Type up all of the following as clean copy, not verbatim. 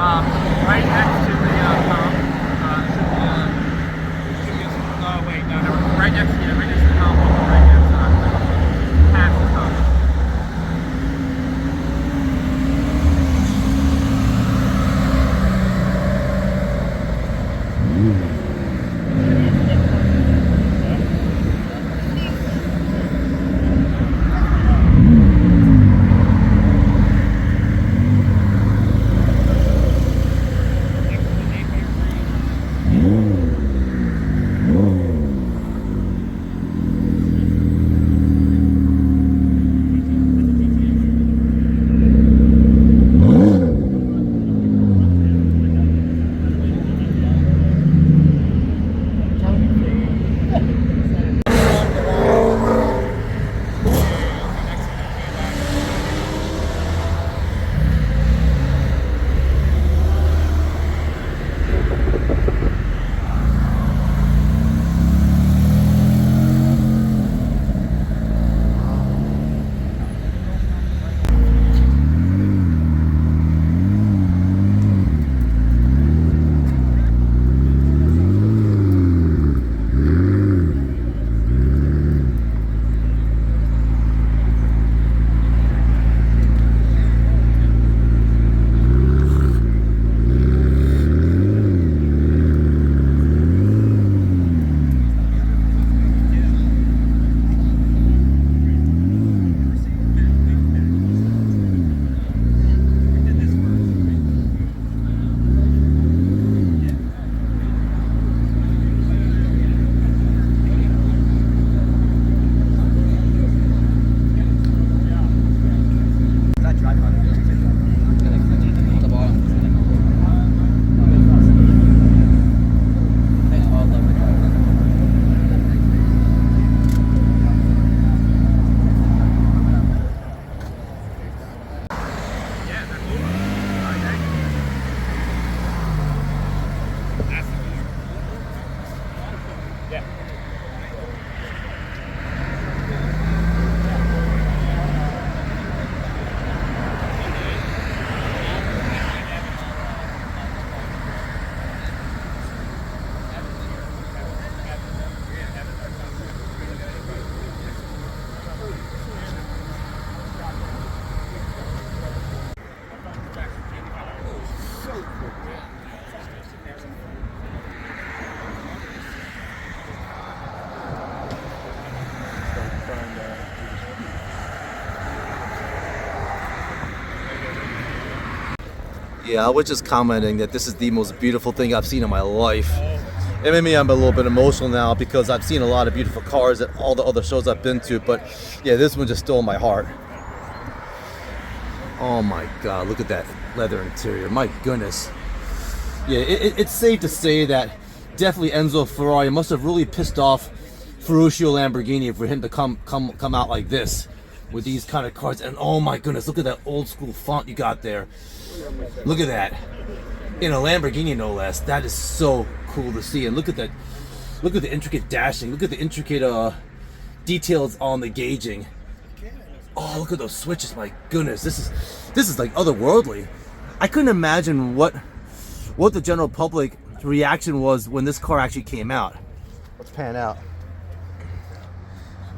Right next to the pump. Oh wait, no, right next to the pump on the right hand side. Past the pump. Yeah, I was just commenting that this is the most beautiful thing I've seen in my life. And maybe I'm a little bit emotional now because I've seen a lot of beautiful cars at all the other shows I've been to, but yeah, this one just stole my heart. Oh my God, look at that leather interior, my goodness. Yeah, it's safe to say that definitely Enzo Ferrari must have really pissed off Ferruccio Lamborghini for him to come out like this with these kind of cars. And oh my goodness, look at that old school font you got there. Look at that. In a Lamborghini, no less. That is so cool to see. And look at that. Look at the intricate dashing. Look at the intricate details on the gauging. Oh, look at those switches. My goodness, this is like otherworldly. I couldn't imagine what the general public reaction was when this car actually came out. Let's pan out.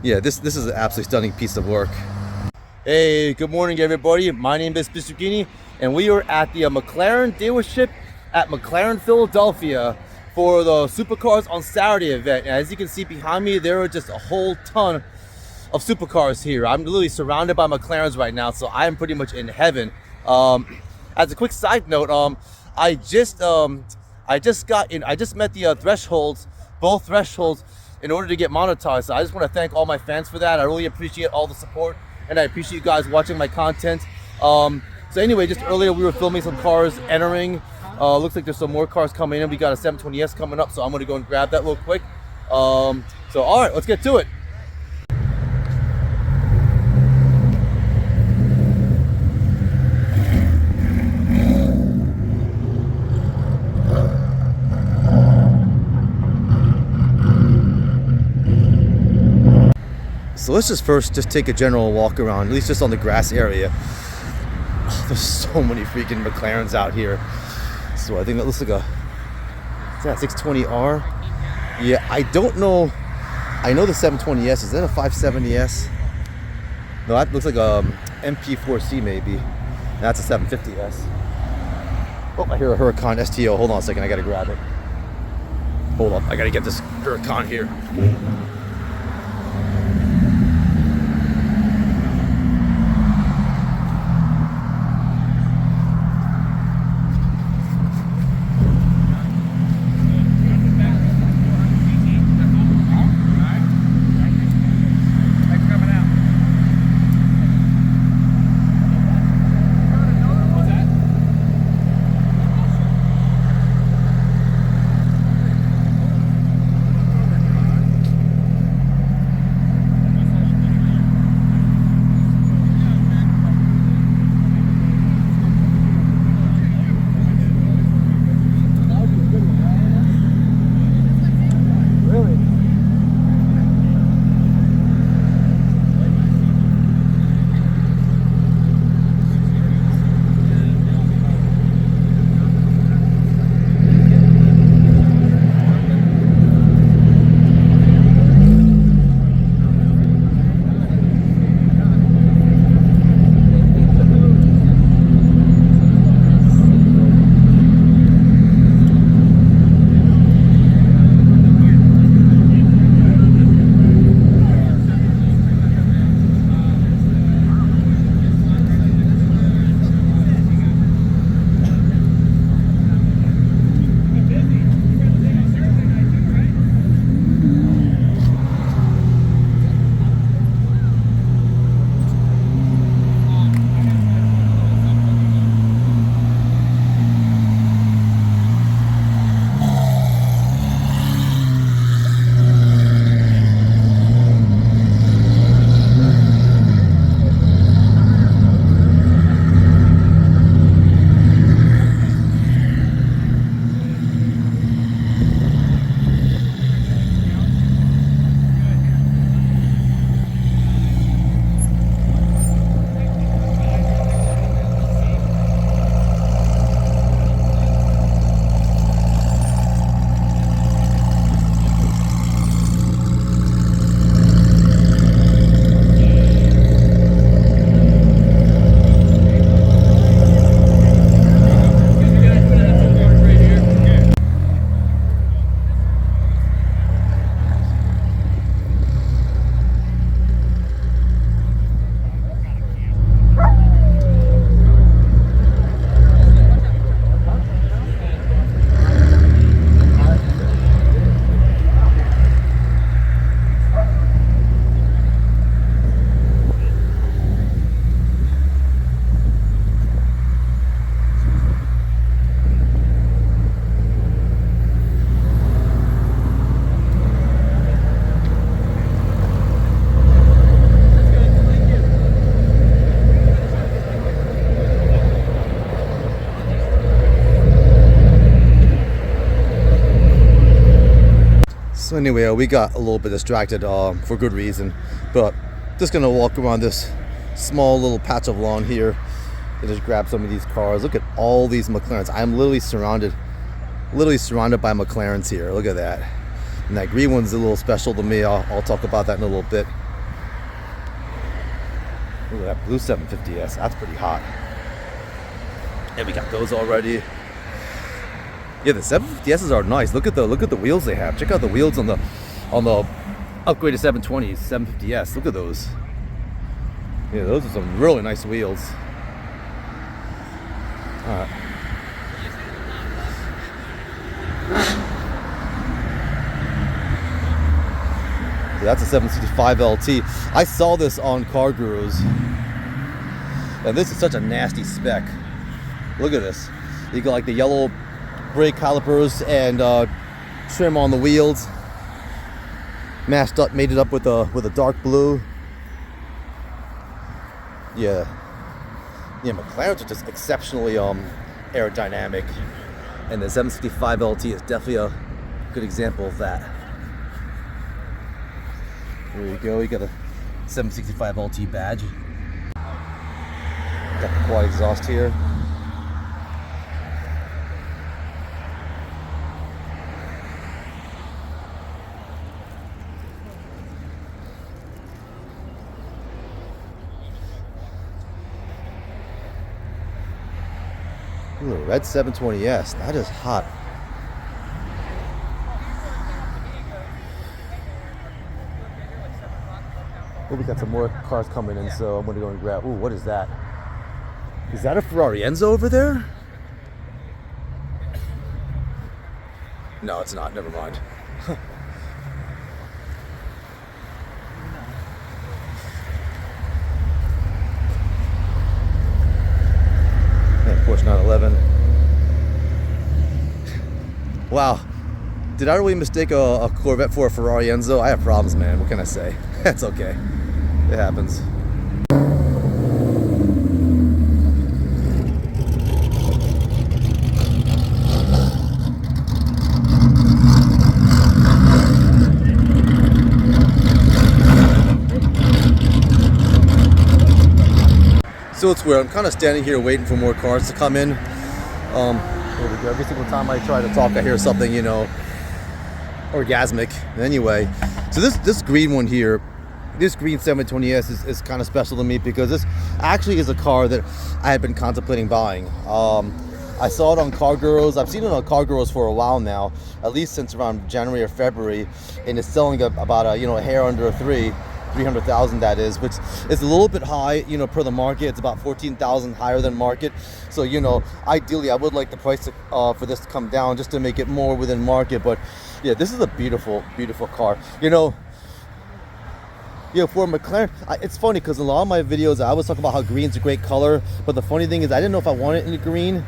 Yeah, this is an absolutely stunning piece of work. Hey, good morning, everybody. My name is Murcielago, and we are at the McLaren dealership at McLaren Philadelphia for the Supercars on Saturday event. And as you can see behind me, there are just a whole ton of supercars here. I'm literally surrounded by McLarens right now, so I am pretty much in heaven. As a quick side note, I just met the thresholds, both thresholds, in order to get monetized. So I just want to thank all my fans for that. I really appreciate all the support, and I appreciate you guys watching my content. So anyway, just earlier we were filming some cars entering. Looks like there's some more cars coming in. We got a 720S coming up, so I'm gonna go and grab that real quick. So all right, let's get to it. So let's just first take a general walk around, at least just on the grass area. Oh, there's so many freaking McLarens out here. So I think that looks like a, is that a 620R? Yeah, I don't know. I know the 720S. Is that a 570S? No, that looks like a MP4C maybe. That's a 750S. Oh, I hear a Huracan STO. Hold on a second. I gotta grab it. Hold up. I gotta get this Huracan here. So anyway, we got a little bit distracted for good reason, but just gonna walk around this small little patch of lawn here and just grab some of these cars. Look at all these McLarens. I'm literally surrounded by McLarens here. Look at that. And that green one's a little special to me. I'll talk about that in a little bit. Look at that blue 750S. That's pretty hot. And we got those already. Yeah, the 750Ss are nice. Look at the wheels they have. Check out the wheels on the upgraded 720s, 750S. Look at those. Yeah, those are some really nice wheels. All right. Yeah, that's a 765 LT. I saw this on Car Gurus, and this is such a nasty spec. Look at this. You got like the yellow brake calipers and trim on the wheels, made it up with a dark blue. Yeah, McLarens are just exceptionally aerodynamic, and the 765 LT is definitely a good example of that. There you go. You got a 765 LT badge. Got the quad exhaust here. Ooh, red 720S. That is hot. Oh, we got some more cars coming in, so I'm gonna go and grab. Ooh, what is that? Is that a Ferrarienzo over there? No, it's not. Never mind. Porsche 911. Wow. Did I really mistake a Corvette for a Ferrarienzo? I have problems, man. What can I say? That's okay. It happens. So it's weird. I'm kind of standing here waiting for more cars to come in. There we go. Every single time I try to talk, I hear something, you know, orgasmic. Anyway, so this green one here, this green 720S is kind of special to me because this actually is a car that I had been contemplating buying. I saw it on Car Gurus. I've seen it on Car Gurus for a while now, at least since around January or February, and it's selling about a hair under a 300,000, that is, which is a little bit high, per the market. It's about 14,000 higher than market. So, ideally, I would like the price for this to come down just to make it more within market. But yeah, this is a beautiful, beautiful car. For McLaren, it's funny because in a lot of my videos, I always talk about how green's a great color. But the funny thing is, I didn't know if I wanted it in green,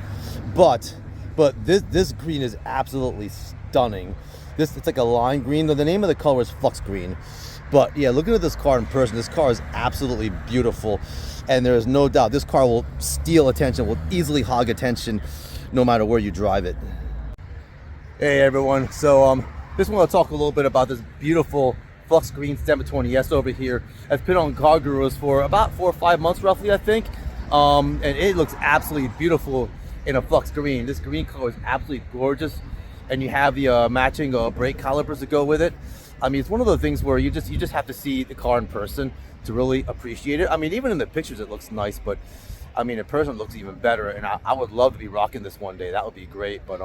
but this green is absolutely stunning. It's like a lime green. The name of the color is Flux Green. But yeah, looking at this car in person, this car is absolutely beautiful. And there is no doubt this car will steal attention, will easily hog attention no matter where you drive it. Hey everyone, so just want to talk a little bit about this beautiful Flux Green 720S over here. I've been on Car Gurus for about 4 or 5 months roughly, I think. And it looks absolutely beautiful in a Flux Green. This green color is absolutely gorgeous. And you have the matching brake calipers to go with it. I mean, it's one of those things where you just have to see the car in person to really appreciate it. I mean, even in the pictures it looks nice, but I mean, in person it looks even better. And I would love to be rocking this one day. That would be great. But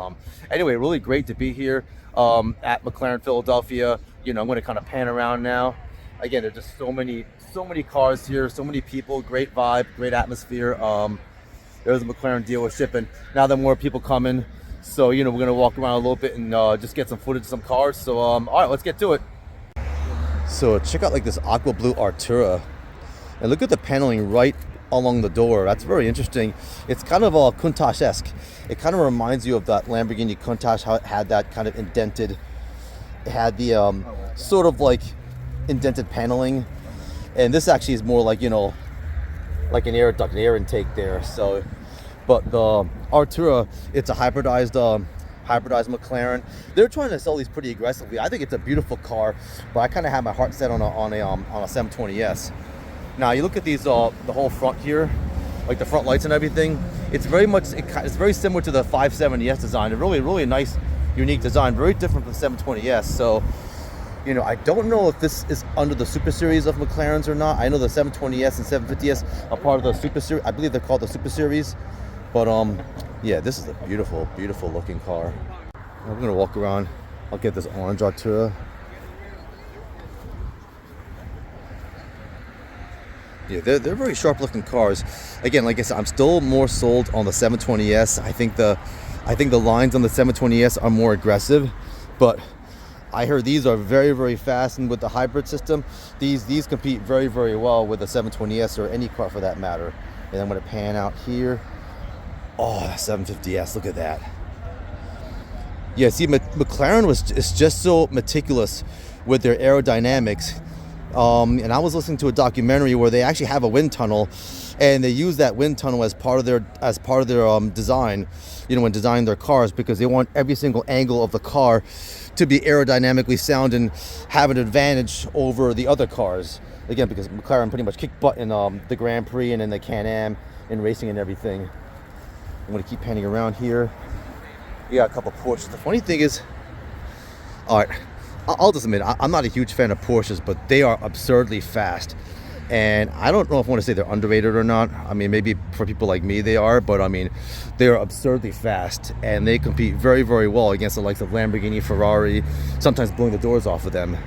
anyway, really great to be here at McLaren Philadelphia. I'm going to kind of pan around now. Again, there's just so many cars here, so many people, great vibe, great atmosphere. There's a McLaren dealership, and now that more people coming. So, we're going to walk around a little bit and just get some footage of some cars. So, all right, let's get to it. So, check out like this aqua blue Artura. And look at the paneling right along the door. That's very interesting. It's kind of Countach-esque. It kind of reminds you of that Lamborghini Countach, how it had that kind of indented. It had the sort of like indented paneling. And this actually is more like, like an air duct, an air intake there. So... But the Artura, it's a hybridized McLaren. They're trying to sell these pretty aggressively. I think it's a beautiful car, but I kind of have my heart set on a 720S. Now you look at these, the whole front here, like the front lights and everything. It's very similar to the 570S design. A really, really nice, unique design. Very different from the 720S. So, I don't know if this is under the Super Series of McLarens or not. I know the 720S and 750S are part of the Super Series. I believe they're called the Super Series. But yeah, this is a beautiful, beautiful looking car. I'm gonna walk around. I'll get this orange Artura. Yeah, they're very sharp looking cars. Again, like I said, I'm still more sold on the 720S. I think the lines on the 720S are more aggressive, but I heard these are very, very fast, and with the hybrid system, these compete very, very well with the 720S or any car for that matter. And I'm gonna pan out here. Oh, that 750S, look at that. Yeah, see, McLaren is just so meticulous with their aerodynamics. And I was listening to a documentary where they actually have a wind tunnel, and they use that wind tunnel as part of their design, when designing their cars, because they want every single angle of the car to be aerodynamically sound and have an advantage over the other cars. Again, because McLaren pretty much kicked butt in the Grand Prix and in the Can-Am in racing and everything. I'm going to keep panning around here. We got a couple Porsches. The funny thing is, all right, I'll just admit, I'm not a huge fan of Porsches, but they are absurdly fast. And I don't know if I want to say they're underrated or not. I mean, maybe for people like me they are, but I mean, they're absurdly fast, and they compete very, very well against the likes of Lamborghini, Ferrari, sometimes blowing the doors off of them.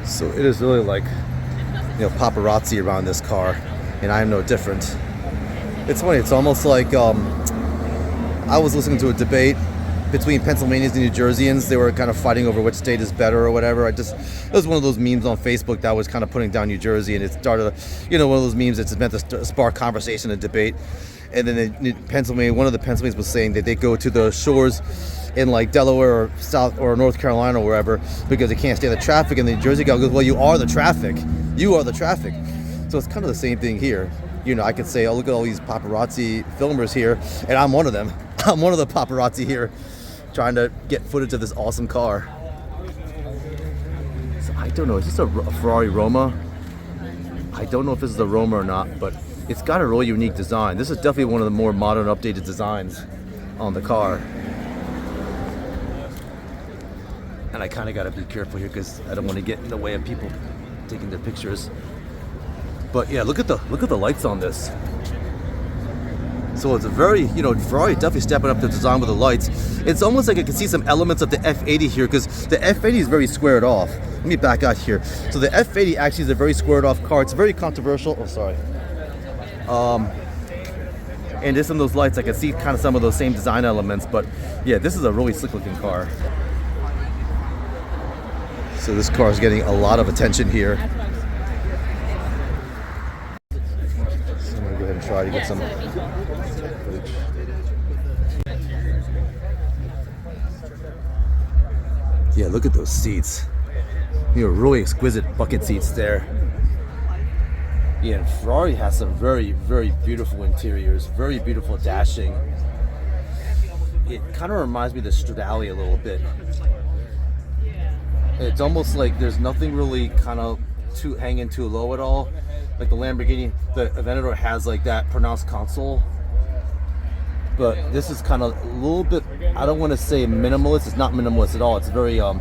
So it is really like, paparazzi around this car, and I am no different. It's funny, it's almost like I was listening to a debate between Pennsylvanians and New Jerseyans. They were kind of fighting over which state is better or whatever. It was one of those memes on Facebook that was kind of putting down New Jersey, and it started, one of those memes that's meant to spark conversation and debate. And then in Pennsylvania, one of the Pennsylvanians was saying that they go to the shores in like Delaware or South or North Carolina or wherever because they can't stand the traffic, and the New Jersey guy goes, well, you are the traffic. You are the traffic. So it's kind of the same thing here. I could say, oh, look at all these paparazzi filmers here, and I'm one of them. I'm one of the paparazzi here trying to get footage of this awesome car. So I don't know, is this a Ferrari Roma? I don't know if this is a Roma or not, but it's got a really unique design. This is definitely one of the more modern, updated designs on the car. And I kind of got to be careful here because I don't want to get in the way of people taking their pictures. But yeah, look at the lights on this. So it's a very, Ferrari definitely stepping up the design with the lights. It's almost like I can see some elements of the F80 here because the F80 is very squared off. Let me back out here. So the F80 actually is a very squared off car. It's very controversial. Oh, sorry. And just in those lights, I can see kind of some of those same design elements. But yeah, this is a really slick looking car. So this car is getting a lot of attention here. So I'm gonna go ahead and try to get some footage. Yeah, look at those seats. Really exquisite bucket seats there. Yeah, and Ferrari has some very, very beautiful interiors, very beautiful dashing. It kind of reminds me of the Stradale a little bit. It's almost like there's nothing really kind of hanging too low at all. Like the Lamborghini, the Aventador has like that pronounced console. But this is kind of a little bit, I don't want to say minimalist. It's not minimalist at all. It's very, I'm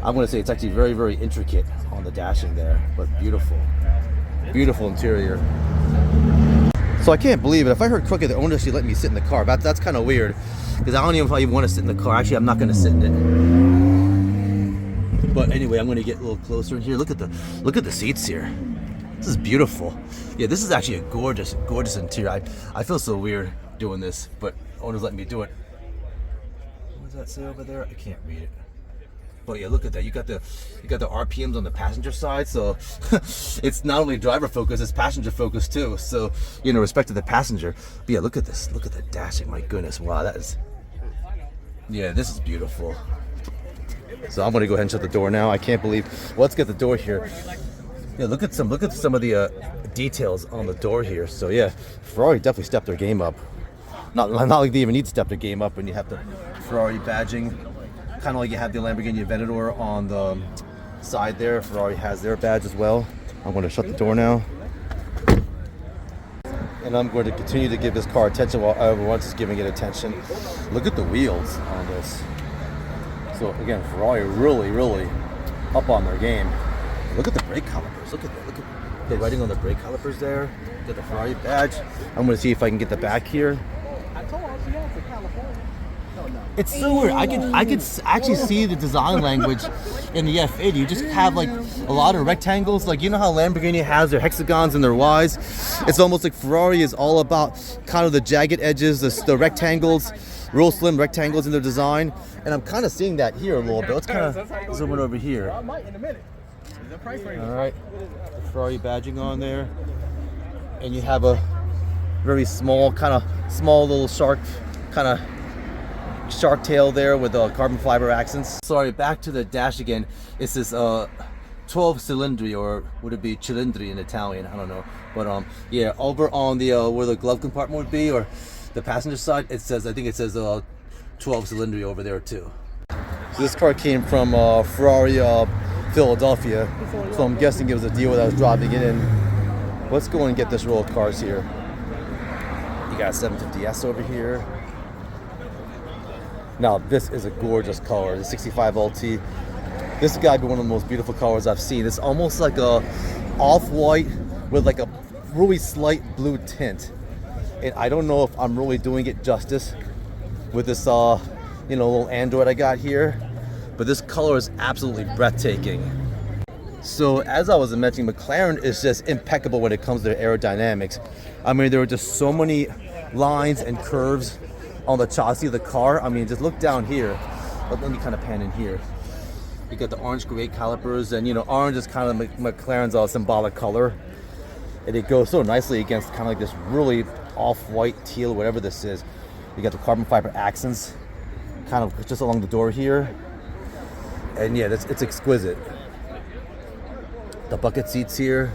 going to say it's actually very, very intricate on the dashing there. But beautiful. Beautiful interior. So I can't believe it. If I heard crooked, the owner actually let me sit in the car. That's kind of weird. Because I don't even know if I even want to sit in the car. Actually, I'm not going to sit in it. But anyway, I'm going to get a little closer in here. Look at the seats here. This is beautiful. Yeah, this is actually a gorgeous, gorgeous interior. I feel so weird doing this, but owner's letting me do it. What does that say over there? I can't read it. But yeah, look at that. You got the RPMs on the passenger side, so it's not only driver focus, it's passenger focus too. So, respect to the passenger. But yeah, look at this. Look at the dashing. My goodness. Wow, that is. Yeah, this is beautiful. So I'm gonna go ahead and shut the door now. I can't believe. Let's get the door here. Yeah, look at some of the details on the door here. So yeah, Ferrari definitely stepped their game up. Not like they even need to step their game up when you have the Ferrari badging, kind of like you have the Lamborghini Aventador on the side there. Ferrari has their badge as well. I'm going to shut the door now, and I'm going to continue to give this car attention while everyone is giving it attention. Look at the wheels on this. So again, Ferrari really up on their game. Look at the brake calipers. Look at the writing on the brake calipers there. Get the Ferrari badge. I'm going to see if I can get the back here. It's so weird. Actually see the design language in the F80. You just have like a lot of rectangles. Like, you know how Lamborghini has their hexagons and their Ys? It's almost like Ferrari is all about kind of the jagged edges, the rectangles, real slim rectangles in their design. And I'm kind of seeing that here a little bit. Let's kind of zoom in over here. All right, the Ferrari badging on there. And you have a very small little shark tail there with carbon fiber accents. Sorry, back to the dash again. It's this 12 cylindri, or would it be cilindri in Italian? I don't know. But yeah, over on the where the glove compartment would be, or the passenger side, I think it says 12 cylindri over there too. So this car came from Ferrari Philadelphia, so I'm guessing it was a deal that I was driving it in. Let's go and get this row of cars here. You got a 750S over here. Now this is a gorgeous color, the 65 LT. This has got to be one of the most beautiful colors I've seen. It's almost like a off-white with like a really slight blue tint. And I don't know if I'm really doing it justice with this little Android I got here, but this color is absolutely breathtaking. So as I was mentioning, McLaren is just impeccable when it comes to their aerodynamics. I mean, there are just so many lines and curves on the chassis of the car. I mean, just look down here. Let me kind of pan in here. You got the orange gray calipers, and orange is kind of McLaren's symbolic color, and it goes so nicely against kind of like this really off-white teal, whatever this is. You got the carbon fiber accents kind of just along the door here, and yeah, it's exquisite. The bucket seats here.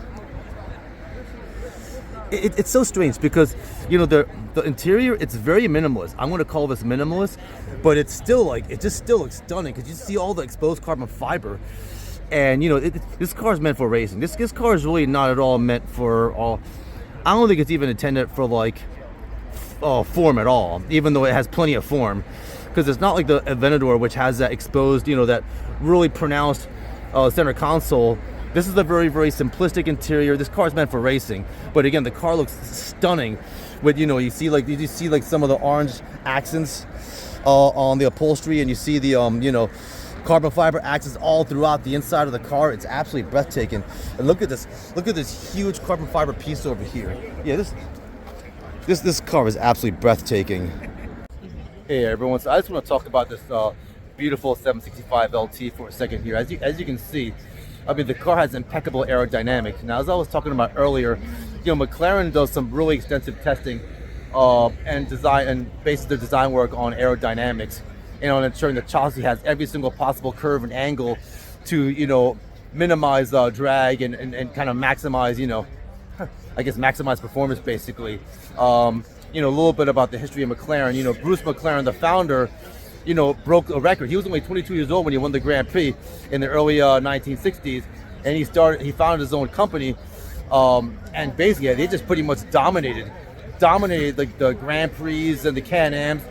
It's so strange because the interior, it's very minimalist. I'm going to call this minimalist, but it's still it just still looks stunning because you see all the exposed carbon fiber, and this car is meant for racing. This car is really not at all meant for all. I don't think it's even intended for form at all, even though it has plenty of form, because it's not like the Aventador, which has that exposed, that really pronounced center console. This is a very, very simplistic interior. This car is meant for racing, but again, the car looks stunning. With you see some of the orange accents on the upholstery, and you see the carbon fiber accents all throughout the inside of the car. It's absolutely breathtaking. And look at this huge carbon fiber piece over here. Yeah, this car is absolutely breathtaking. Hey everyone, so I just want to talk about this beautiful 765 LT for a second here. As you can see, I mean, the car has impeccable aerodynamics. Now, as I was talking about earlier, McLaren does some really extensive testing and design, and bases their design work on aerodynamics and on ensuring the chassis has every single possible curve and angle to minimize drag and kind of maximize maximize performance basically. A little bit about the history of McLaren. Bruce McLaren, the founder, broke a record. He was only 22 years old when he won the Grand Prix in the early 1960s, and he founded his own company, and basically they just pretty much dominated the Grand Prix and the Can-Ams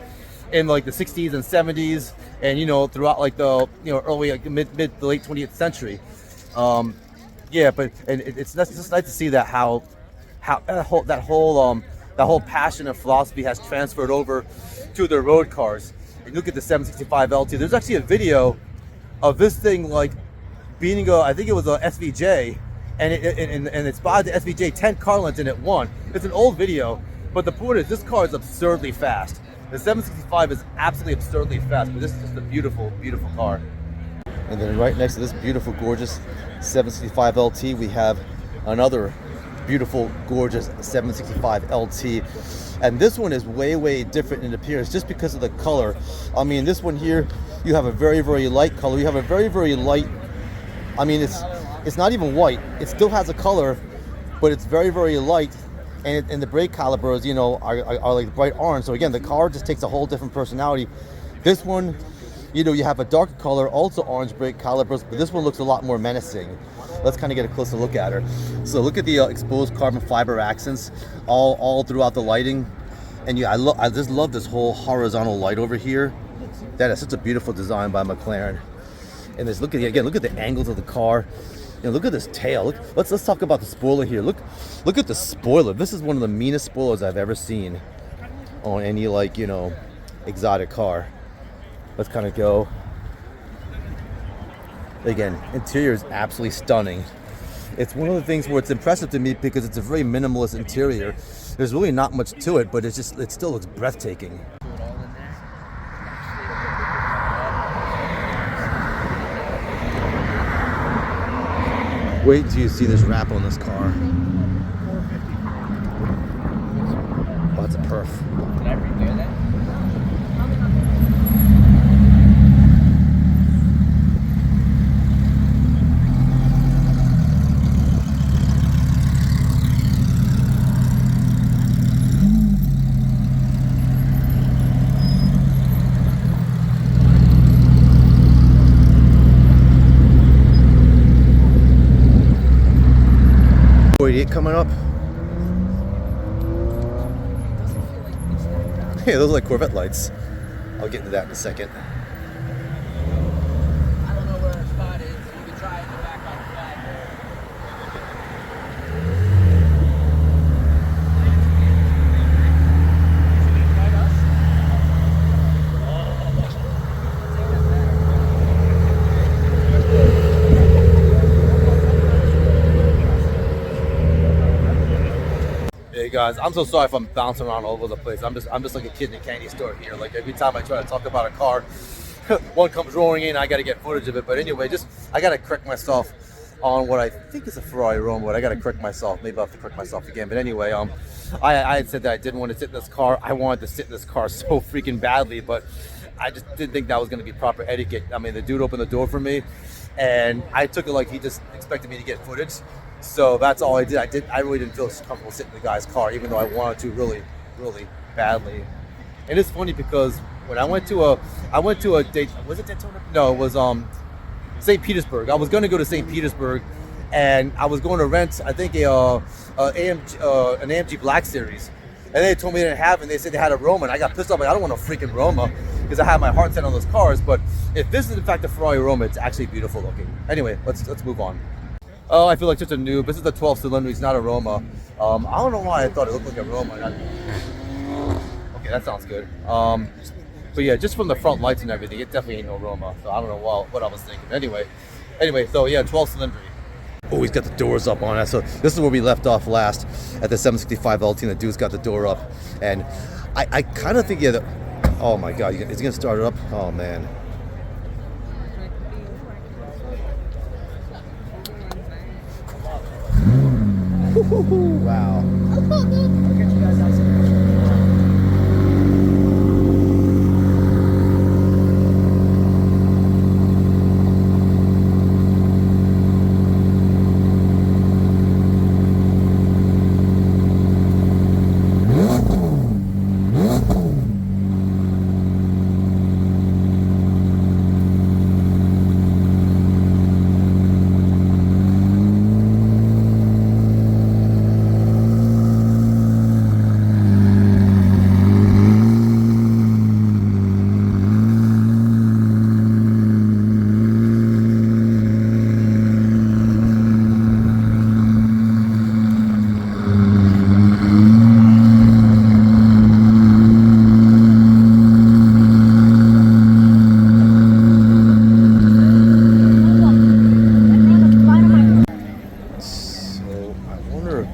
in the 60s and 70s, and throughout the early mid to late 20th century. It's just nice to see that how that whole passion and philosophy has transferred over to their road cars. And look at the 765 LT. There's actually a video of this thing beating I think it was a SVJ, and it spotted the SVJ 10 car lengths and it won. It's an old video, but the point is this car is absurdly fast. The 765 is absolutely absurdly fast, but this is just a beautiful, beautiful car. And then right next to this beautiful, gorgeous 765 LT, we have another beautiful, gorgeous 765 LT. And this one is way, way different in appearance just because of the color. I mean, this one here, you have a very, very light color. You have a very, very light, I mean, it's not even white. It still has a color, but it's very, very light. And the brake calipers, are like bright orange. So again, the car just takes a whole different personality. This one, you have a darker color, also orange brake calipers, but this one looks a lot more menacing. Let's kind of get a closer look at her. So look at the exposed carbon fiber accents all throughout the lighting. And I just love this whole horizontal light over here. That is such a beautiful design by McLaren. And look at the angles of the car. Look at this tail. Let's talk about the spoiler here. Look at the spoiler. This is one of the meanest spoilers I've ever seen on any exotic car. let's kind of go. Again, interior is absolutely stunning. It's one of the things where it's impressive to me because it's a very minimalist interior. There's really not much to it, but it still looks breathtaking. Wait till you see this wrap on this car. Oh, that's a perf. Did I redo that? Coming up. Hey, those are like Corvette lights. I'll get into that in a second. I don't know where our spot is. You can try it in the back on the flag. Hey guys, I'm so sorry if I'm bouncing around all over the place. I'm just like a kid in a candy store here. Like every time I try to talk about a car, one comes roaring in, I gotta get footage of it. But anyway, I gotta correct myself on what I think is a Ferrari Roma, but I gotta correct myself. Maybe I'll have to correct myself again. But anyway, I had said that I didn't want to sit in this car. I wanted to sit in this car so freaking badly, but I just didn't think that was gonna be proper etiquette. I mean, the dude opened the door for me, and I took it like he just expected me to get footage. So that's all I did. I really didn't feel comfortable sitting in the guy's car, even though I wanted to really, really badly. And it's funny because when I went to a date, was it Daytona? No, it was St. Petersburg. I was going to go to St. Petersburg, and I was going to rent, I think, an AMG Black Series. And they told me they didn't have it, and they said they had a Roma, and I got pissed off. Like, I don't want a freaking Roma because I have my heart set on those cars. But if this is in fact a Ferrari Roma, it's actually beautiful looking. Anyway, let's move on. Oh, I feel like such a noob. This is the 12 cylinder. It's not a Roma. I don't know why I thought it looked like a Roma. Okay, that sounds good. But yeah, just from the front lights and everything, it definitely ain't no Roma. So I don't know what I was thinking. Anyway, so yeah, 12 cylinder. Oh, he's got the doors up on it. So this is where we left off last at the 765 LT. And the dude's got the door up, and I kind of think oh my God, is he gonna start it up? Oh man. Wow. I'll get you guys outside.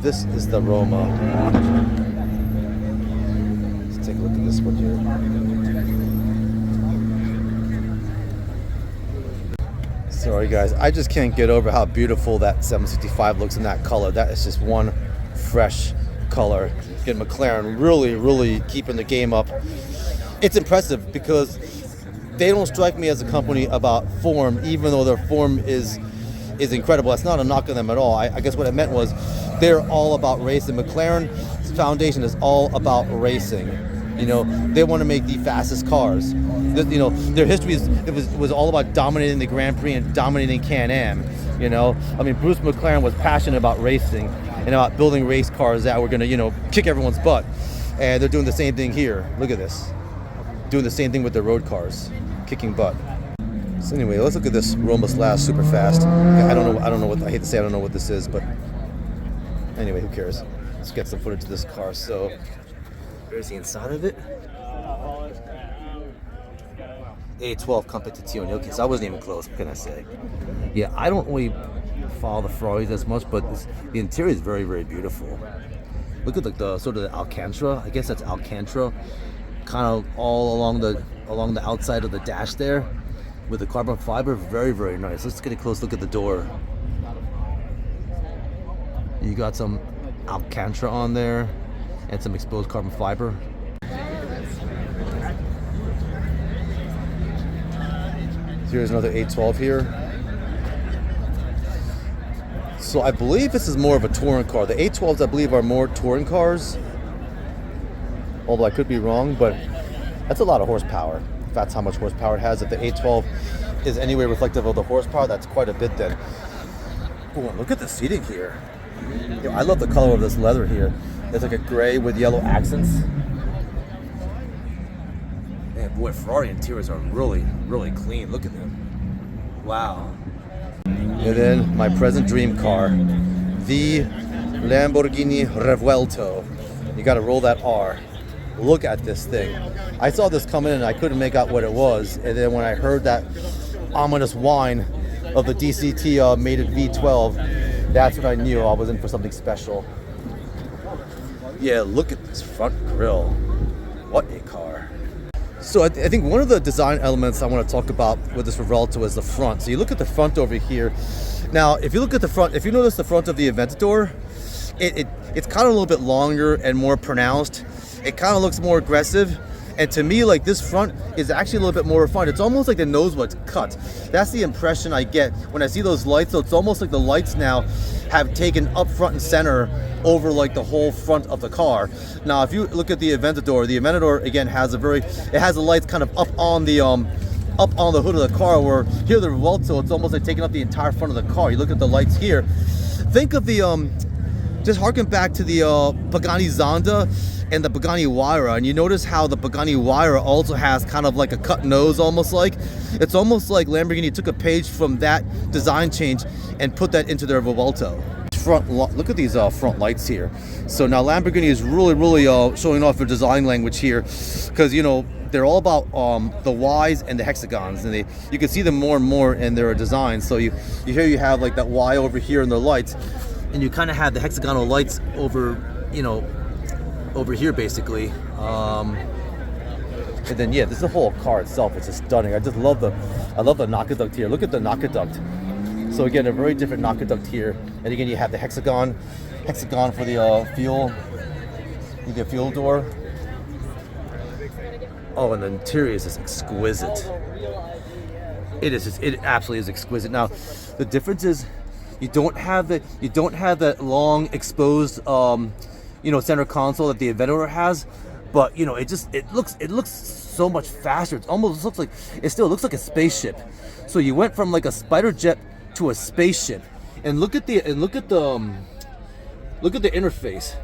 This is the Roma. Let's take a look at this one here. Sorry guys, I just can't get over how beautiful that 765 looks in that color. That is just one fresh color. Again, McLaren really keeping the game up. It's impressive because they don't strike me as a company about form, even though their form is incredible. That's not a knock on them at all. I guess what I meant was they're all about racing. McLaren's foundation is all about racing. You know, they want to make the fastest cars. You know, their history was all about dominating the Grand Prix and dominating Can-Am. You know, I mean, Bruce McLaren was passionate about racing and about building race cars that were going to, you know, kick everyone's butt. And they're doing the same thing here. Look at this. Doing the same thing with their road cars, kicking butt. So anyway, let's look at this Roma Slash super fast. I don't know what, I hate to say I don't know what this is, but anyway, who cares? Let's get some footage of this car. So, there's the inside of it. A12 Competizione. Okay, so I wasn't even close. What can I say? Yeah, I don't really follow the Ferraris as much, but the interior is very, very beautiful. Look at the sort of the Alcantara. I guess that's Alcantara, kind of all along the outside of the dash there, with the carbon fiber. Very, very nice. Let's get a close look at the door. You got some Alcantara on there and some exposed carbon fiber. Here's another A12 here. So I believe this is more of a touring car. The A12s, I believe, are more touring cars. Although I could be wrong, but that's a lot of horsepower. If that's how much horsepower it has. If the A12 is anyway reflective of the horsepower, that's quite a bit then. Oh, look at the seating here. Yo, I love the color of this leather here. It's like a gray with yellow accents. Man, boy, Ferrari interiors are really, really clean. Look at them. Wow. And then my present dream car, the Lamborghini Revuelto. You got to roll that R. Look at this thing. I saw this come in and I couldn't make out what it was. And then when I heard that ominous whine of the DCT mated V12, that's when I knew I was in for something special. Yeah, look at this front grille. What a car. So I think one of the design elements I want to talk about with this Revuelto is the front. So you look at the front over here. Now, if you look at the front, if you notice the front of the Aventador, it's kind of a little bit longer and more pronounced. It kind of looks more aggressive. And to me, like, this front is actually a little bit more refined. It's almost like the nose was cut. That's the impression I get when I see those lights. So it's almost like the lights now have taken up front and center over like the whole front of the car. Now, if you look at the Aventador again has it has the lights kind of up on the hood of the car, where here the Revuelto, it's almost like taking up the entire front of the car. You look at the lights here. Think of the just harken back to the Pagani Zonda and the Pagani Huayra, and you notice how the Pagani Huayra also has kind of like a cut nose, almost like. It's almost like Lamborghini took a page from that design change and put that into their Revuelto. Look at these front lights here. So now Lamborghini is really showing off their design language here, because you know they're all about the Ys and the hexagons, and you can see them more and more in their designs. So you have like that Y over here in the lights, and you kind of have the hexagonal lights over here basically. And then yeah, this is the whole car itself. It's just stunning. I love the aqueduct here. Look at the aqueduct. So again, a very different aqueduct here. And again, you have the hexagon for the fuel door. Oh, and the interior is just exquisite. It absolutely is exquisite. Now, the difference is you don't have that long exposed center console that the Aventador has, but you know, it looks so much faster. It almost looks like a spaceship. So you went from like a spider jet to a spaceship, and look at the interface.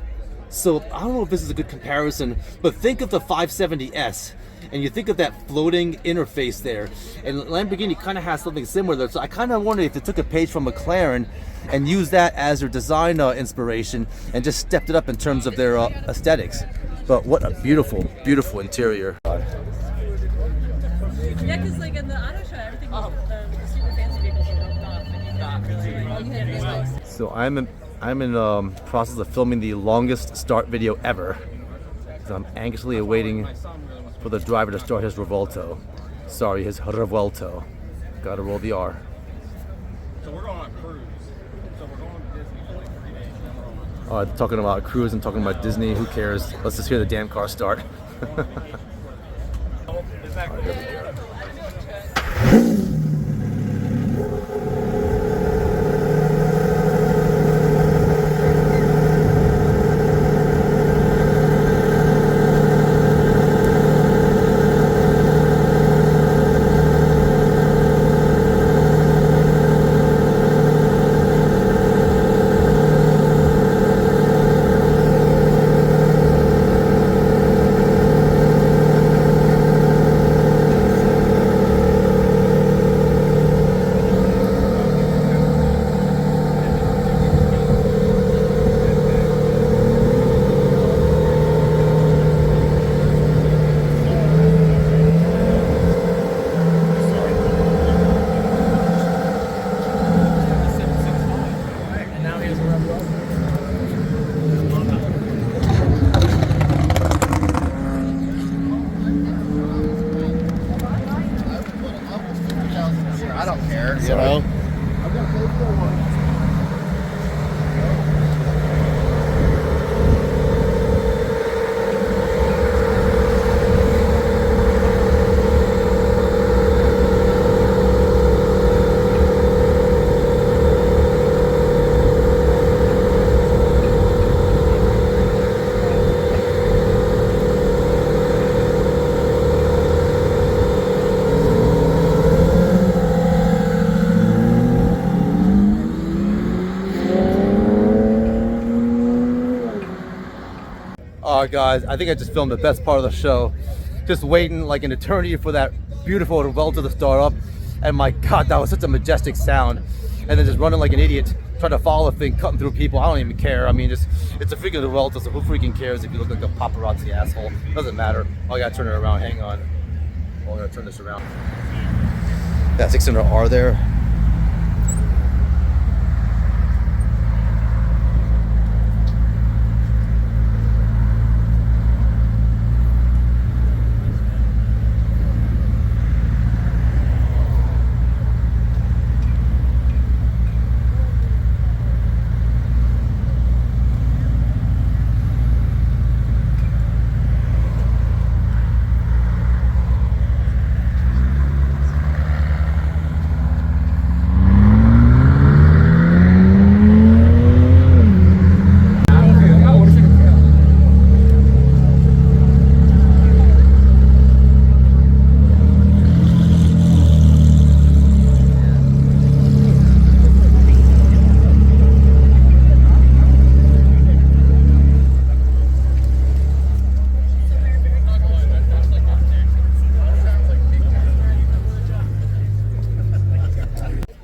So I don't know if this is a good comparison, but think of the 570S, and you think of that floating interface there, and Lamborghini kind of has something similar there. So I kind of wonder if they took a page from McLaren and used that as their design inspiration and just stepped it up in terms of their aesthetics. But what a beautiful interior. Yeah, because like in the auto show, everything was the super fancy vehicles were roped off, and you had these nice. So I'm in process of filming the longest start video ever. So I'm anxiously awaiting for the driver to start his Revuelto. Sorry, his Revuelto. Gotta roll the R. So we're going on a cruise. So we're going to Disney for like 3 days. Then we're on Talking about cruise and talking about Disney, who cares? Let's just hear the damn car start. Is that cool? Here we go. All right, guys, I think I just filmed the best part of the show. Just waiting like an eternity for that beautiful Revuelto to start up. And my God, that was such a majestic sound. And then just running like an idiot, trying to follow the thing, cutting through people. I don't even care. I mean, it's a freaking Revuelto, so who freaking cares if you look like a paparazzi asshole? Doesn't matter. Oh, I gotta turn it around. Hang on. Oh, I gotta turn this around. That 600R there.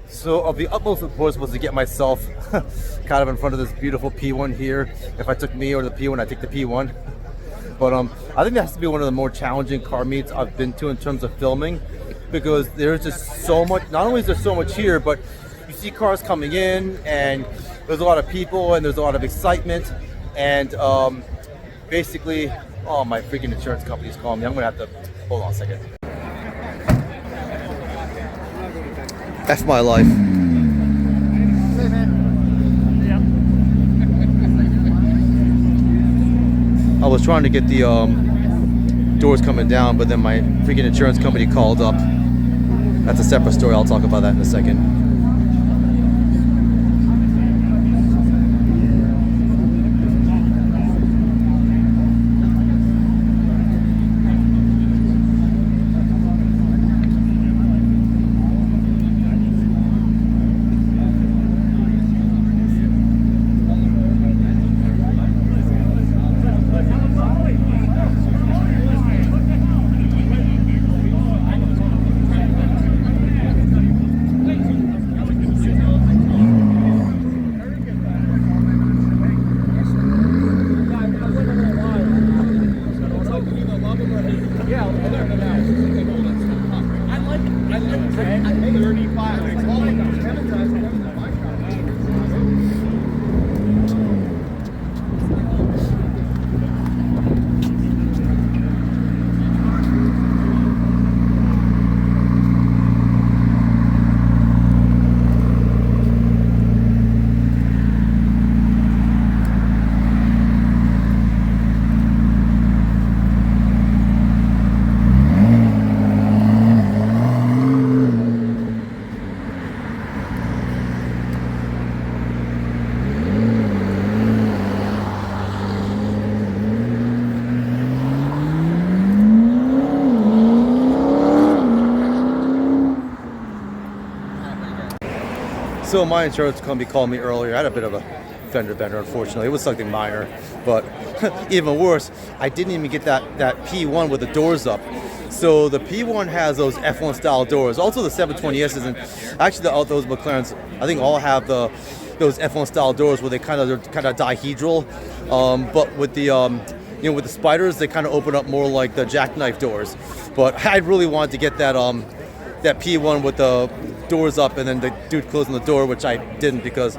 So of the utmost importance was to get myself kind of in front of this beautiful P1 here. If I took me or the P1, I take the P1. But I think that has to be one of the more challenging car meets I've been to in terms of filming, because there's just so much. Not only is there so much here, but you see cars coming in, and there's a lot of people, and there's a lot of excitement, and basically, oh, my freaking insurance company's calling me. I'm gonna have to hold on a second. That's my life. I was trying to get the doors coming down, but then my freaking insurance company called up. That's a separate story. I'll talk about that in a second. So my insurance company called me earlier. I had a bit of a fender bender, unfortunately. It was something minor, but even worse, I didn't even get that P1 with the doors up. So the P1 has those F1 style doors. Also the 720S's, and actually those McLarens, I think all have those F1 style doors where they're kind of dihedral. But with the with the spiders, they kind of open up more like the jackknife doors. But I really wanted to get that P1 with the doors up, and then the dude closing the door, which I didn't because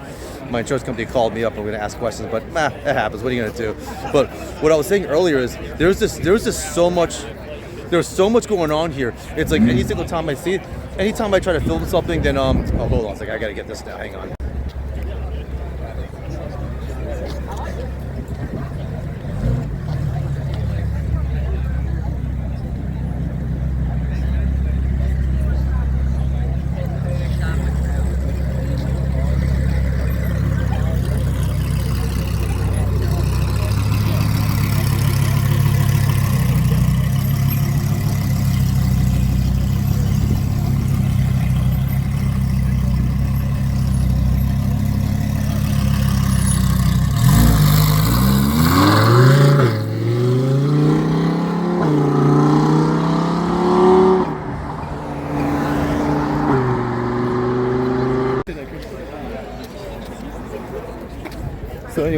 my insurance company called me up and we're gonna ask questions. But that happens. What are you gonna do? But what I was saying earlier is there's just so much going on here. It's like any single time I see it, anytime I try to film something, then oh, hold on a second, I gotta get this now. Hang on.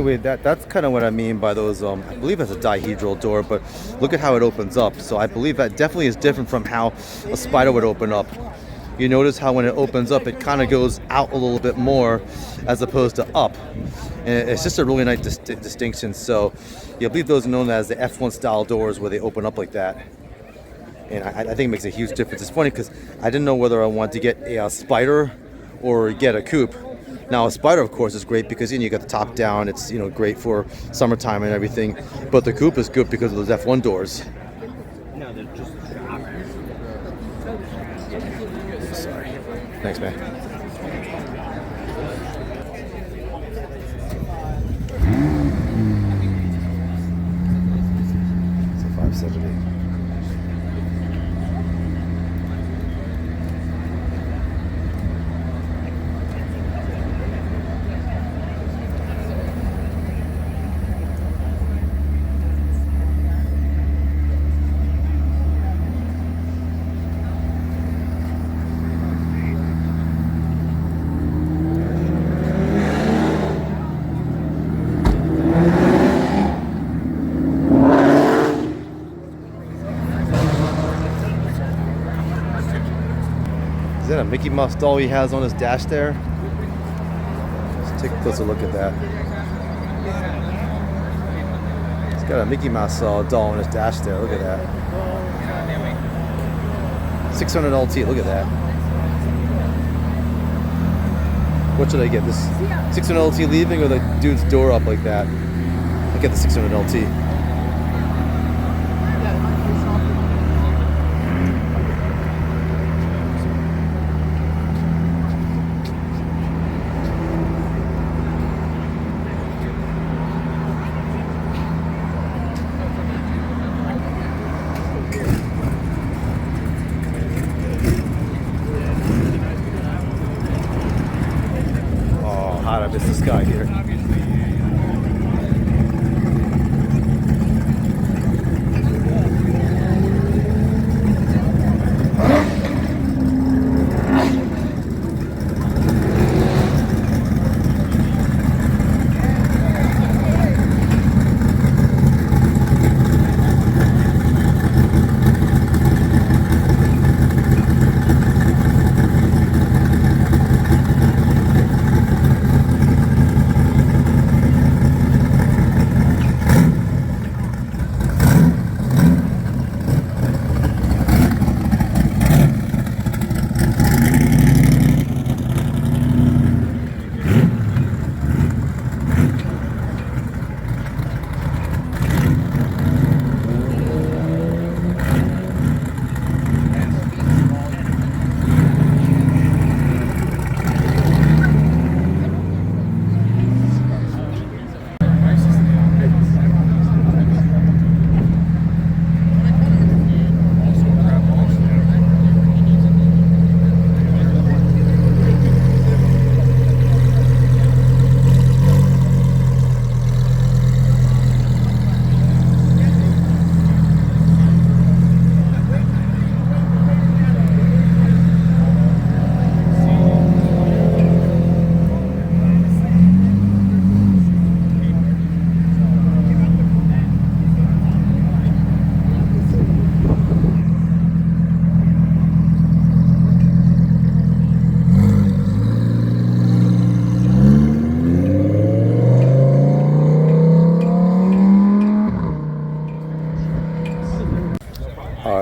anyway, that's kind of what I mean by those, I believe it's a dihedral door, but look at how it opens up. So I believe that definitely is different from how a Spider would open up. You notice how when it opens up, it kind of goes out a little bit more as opposed to up. And it's just a really nice distinction. So yeah, I believe those are known as the F1 style doors where they open up like that. And I think it makes a huge difference. It's funny because I didn't know whether I wanted to get a Spider or get a coupe. Now a Spider, of course, is great because you got the top down. It's great for summertime and everything. But the coupe is good because of those F1 doors. No, they're just Sorry. Thanks, man. So 570. Is that a Mickey Mouse doll he has on his dash there? Let's take a closer look at that. He's got a Mickey Mouse doll on his dash there. Look at that. 600 LT. Look at that. What should I get? This 600 LT leaving or the dude's door up like that? I'll get the 600 LT. I missed this guy here.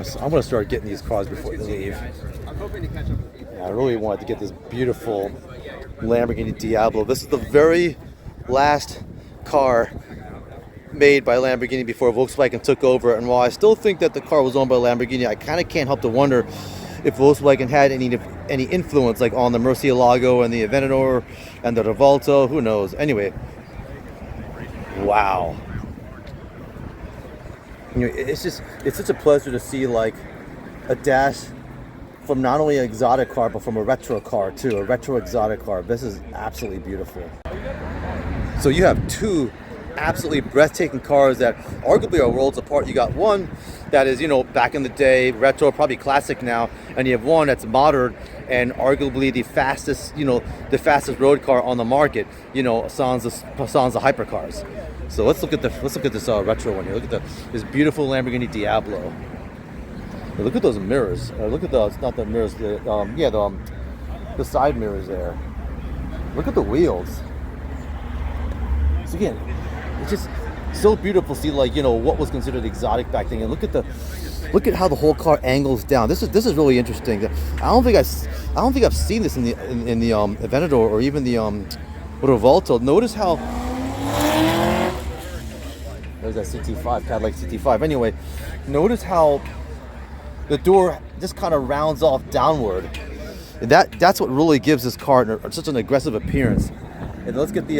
So I'm going to start getting these cars before they leave. I really wanted to get this beautiful Lamborghini Diablo. This is the very last car made by Lamborghini before Volkswagen took over. And while I still think that the car was owned by Lamborghini, I kind of can't help to wonder if Volkswagen had any influence like on the Murcielago and the Aventador and the Revuelto. Who knows? Anyway, wow. It's such a pleasure to see like a dash from not only an exotic car but from a retro car too, a retro exotic car. This is absolutely beautiful. So you have two absolutely breathtaking cars that arguably are worlds apart. You got one that is, you know, back in the day, retro, probably classic now, and you have one that's modern and arguably the fastest, you know, the fastest road car on the market. You know, sans the hypercars. So let's look at this retro one here. Look at this beautiful Lamborghini Diablo. Look at those mirrors. Look at those, not the mirrors, the side mirrors there. Look at the wheels. So again, it's just so beautiful to see, like, you know, what was considered exotic back then. And look at how the whole car angles down. This is really interesting. I don't think I've seen this in the Aventador or even the Revuelto. Notice how there's that CT5, Cadillac CT5. Anyway, notice how the door just kind of rounds off downward. And that's what really gives this car such an aggressive appearance. And let's get the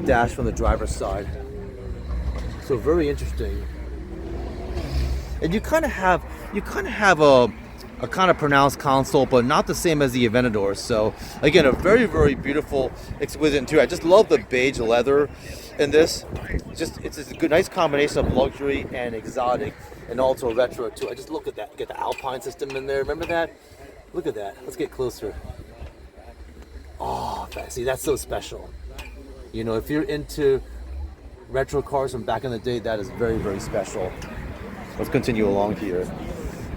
dash from the driver's side. So very interesting. And you kind of have a kind of pronounced console, but not the same as the Aventador. So again, a very, very beautiful, exquisite interior. I just love the beige leather in this. It's a good, nice combination of luxury and exotic, and also retro too. I just look at that. Get the Alpine system in there. Remember that? Look at that. Let's get closer. Oh, see, that's so special. You know, if you're into retro cars from back in the day, that is very, very special. Let's continue along here.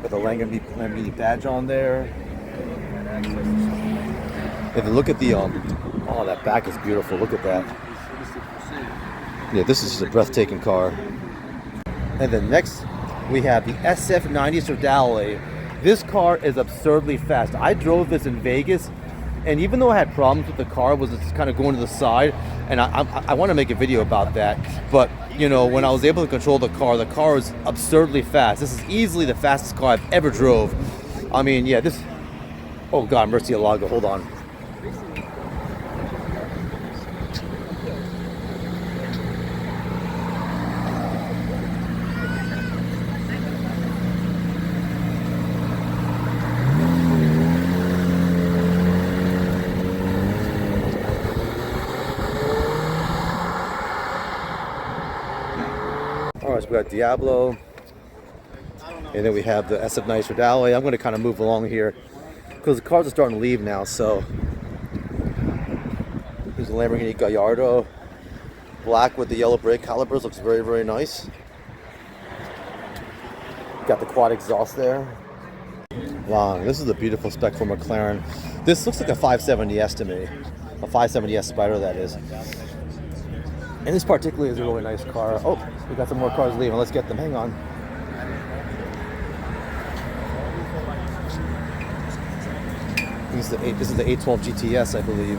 Got the Lamborghini badge on there. If you look at the oh, that back is beautiful. Look at that. Yeah, this is just a breathtaking car. And then next we have the SF90 Stradale. This car is absurdly fast. I drove this in Vegas, and even though I had problems with the car, it was just kind of going to the side, and I want to make a video about that. But you know, when I was able to control the car was absurdly fast. This is easily the fastest car I've ever drove. I mean, yeah, this. Oh God, Murcielago. Hold on. Alright, so we got Diablo, and then we have the SF90 Stradale. I'm going to kind of move along here because the cars are starting to leave now. So here's the Lamborghini Gallardo, black with the yellow brake calipers. Looks very, very nice. Got the quad exhaust there. Wow, this is a beautiful spec for McLaren. This looks like a 570S to me, a 570S Spider, that is. And this particularly is a really nice car. Oh, we got some more cars leaving. Let's get them. Hang on. This is the 812 GTS, I believe.